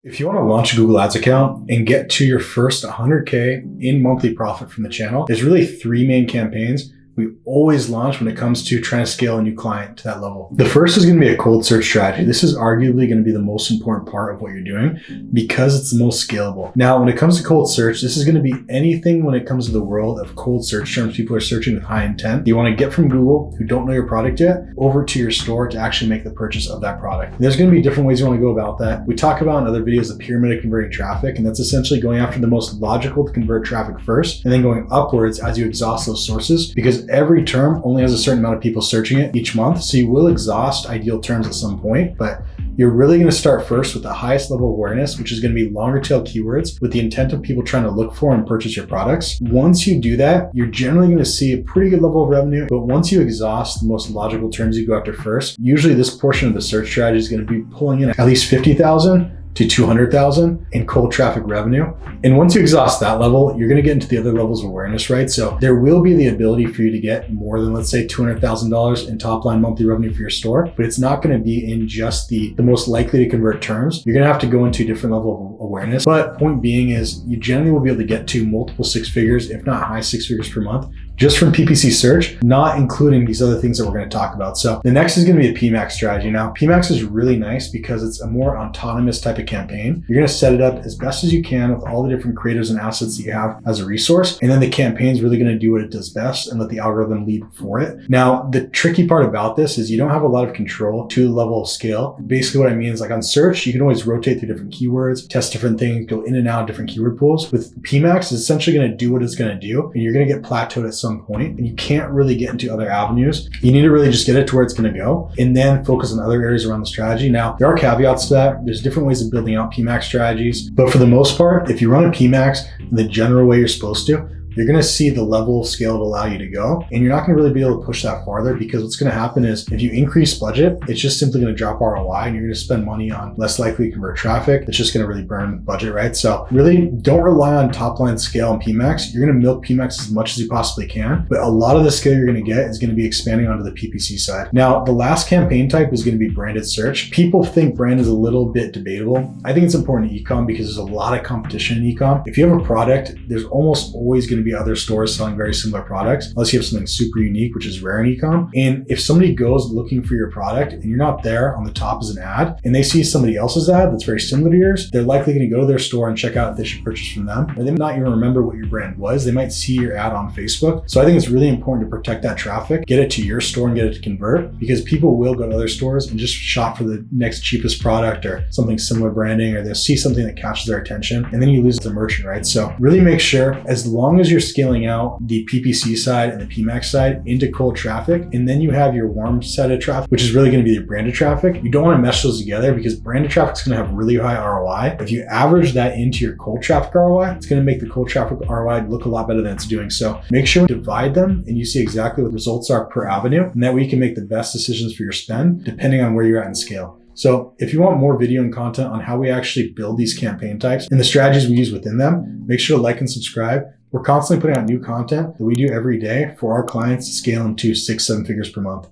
If you want to launch a Google Ads account and get to your first 100K in monthly profit from the channel, there's really three main campaigns we always launch when it comes to trying to scale a new client to that level. The first is going to be a cold search strategy. This is arguably going to be the most important part of what you're doing because it's the most scalable. Now, when it comes to cold search, this is going to be anything when it comes to the world of cold search terms. People are searching with high intent. You want to get from Google, who don't know your product yet, over to your store to actually make the purchase of that product. And there's going to be different ways you want to go about that. We talk about in other videos the pyramid of converting traffic, and that's essentially going after the most logical to convert traffic first, and then going upwards as you exhaust those sources, because every term only has a certain amount of people searching it each month. So you will exhaust ideal terms at some point, but you're really going to start first with the highest level of awareness, which is going to be longer tail keywords with the intent of people trying to look for and purchase your products. Once you do that, you're generally going to see a pretty good level of revenue. But once you exhaust the most logical terms you go after first, usually this portion of the search strategy is going to be pulling in at least 50,000 to 200,000 in cold traffic revenue. And once you exhaust that level, you're going to get into the other levels of awareness, right? So there will be the ability for you to get more than, let's say, $200,000 in top line monthly revenue for your store, but it's not going to be in just the most likely to convert terms. You're going to have to go into a different level of awareness. But point being is you generally will be able to get to multiple six figures, if not high six figures per month, just from PPC search, not including these other things that we're going to talk about. So the next is going to be a PMAX strategy. Now, PMAX is really nice because it's a more autonomous type of campaign. You're going to set it up as best as you can with all the different creators and assets that you have as a resource. And then the campaign is really going to do what it does best and let the algorithm lead for it. Now, the tricky part about this is you don't have a lot of control to the level of scale. Basically what I mean is, like on search, you can always rotate through different keywords, test different things, go in and out of different keyword pools. With PMAX, it's essentially going to do what it's going to do, and you're going to get plateaued at some point, and you can't really get into other avenues. You need to really just get it to where it's going to go and then focus on other areas around the strategy. Now, there are caveats to that. There's different ways of building out PMAX strategies, but for the most part, if you run a PMAX in the general way you're supposed to, you're going to see the level of scale to allow you to go, and you're not going to really be able to push that farther, because what's going to happen is if you increase budget, it's just simply going to drop ROI, and you're going to spend money on less likely to convert traffic. It's just going to really burn budget, right? So really don't rely on top line scale and PMAX. You're going to milk PMAX as much as you possibly can, but a lot of the scale you're going to get is going to be expanding onto the PPC side. Now, the last campaign type is going to be branded search. People think brand is a little bit debatable. I think it's important in e-com because there's a lot of competition in e-com. If you have a product, there's almost always going to be other stores selling very similar products, unless you have something super unique, which is rare in e-com. And if somebody goes looking for your product and you're not there on the top as an ad, and they see somebody else's ad that's very similar to yours, they're likely going to go to their store and check out if they should purchase from them. Or they might not even remember what your brand was. They might see your ad on Facebook. So I think it's really important to protect that traffic, get it to your store and get it to convert, because people will go to other stores and just shop for the next cheapest product or something similar branding, or they'll see something that catches their attention, and then you lose the merchant, right? So really make sure, as long as you're scaling out the PPC side and the PMAX side into cold traffic, and then you have your warm set of traffic, which is really going to be your branded traffic. You don't want to mesh those together, because branded traffic is going to have really high ROI. If you average that into your cold traffic ROI, it's going to make the cold traffic ROI look a lot better than it's doing. So make sure you divide them and you see exactly what the results are per avenue, and that way you can make the best decisions for your spend depending on where you're at in scale. So if you want more video and content on how we actually build these campaign types and the strategies we use within them, make sure to like and subscribe. We're constantly putting out new content that we do every day for our clients to scale into 6-7 figures per month.